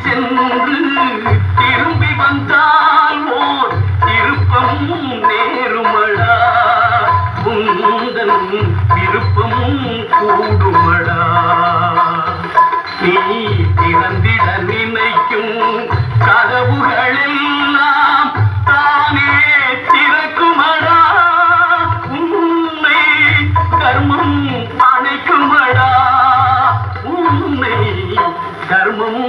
சென்று திரும்பி வந்தால் ஓர் திருப்பமும் நேருமடா, உந்தன் விருப்பமும் கூடுமடா. நீ திறந்திட நினைக்கும் கதவுகளெல்லாம் தானே திறக்குமடா, உன்னை கர்மம் அணைக்குமடா, உன்னை கர்மம்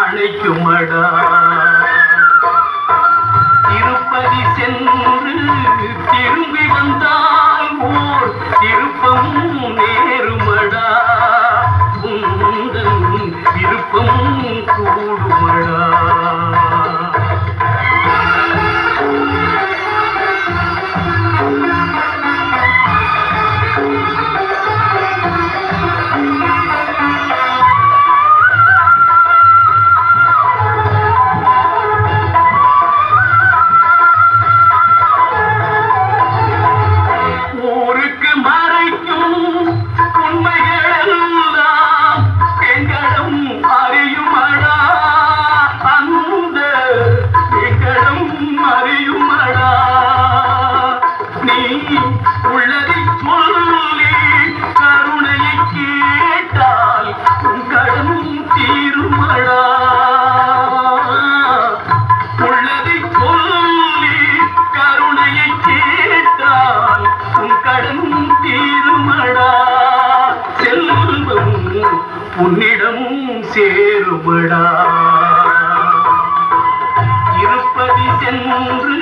அணைக்குமடா. திருப்பதி சென்று திரும்பி வந்தால் ஓர் திருப்பமும் நேருமடா, உந்தன் விருப்பமும் கூடுமடா. உள்ளதை சொல்லி கருணையை கேட்டால் உங்களும் தீருமடா, உள்ளதை சொல்லி கருணையை கேட்டால் உன் கடன் தீருமடா, செல்வம் உன்னிடம் சேருமடா. திருப்பதி சென்று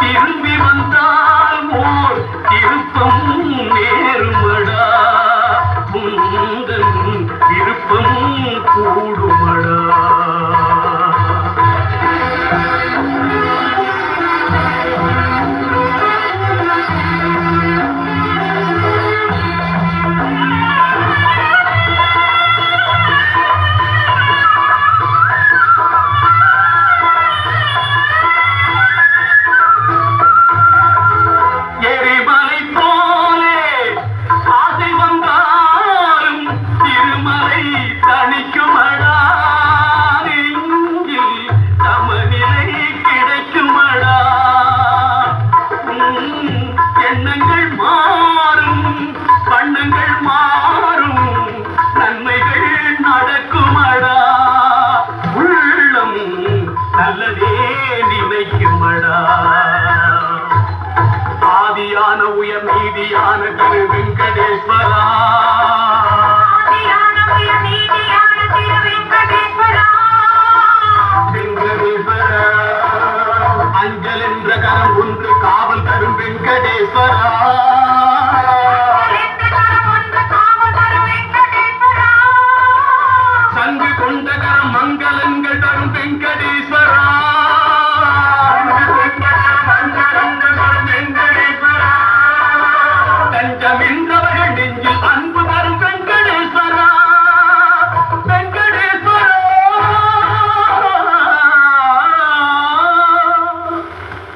திரும்பி வந்தால் ஓர் திருப்பமும் நேருமடா, உந்தன் விருப்பமும் கூடுமடா. எண்ணங்கள் மாறும், வண்ணங்கள் மாறும், நன்மைகள் நடக்குமடா, உள்ளம் நல்லதே நினைக்குமடா. ஆதியான உயர் நீதியான திரு வெங்கடேஸ்வரா, அஞ்சல் என்ற கரம் ஒன்று காவல் தரும் வெங்கடேஸ்வரா, சங்கு கொண்ட கரம் மங்களங்கள் தரும் வெங்கடேஸ்வரா, தஞ்சமின்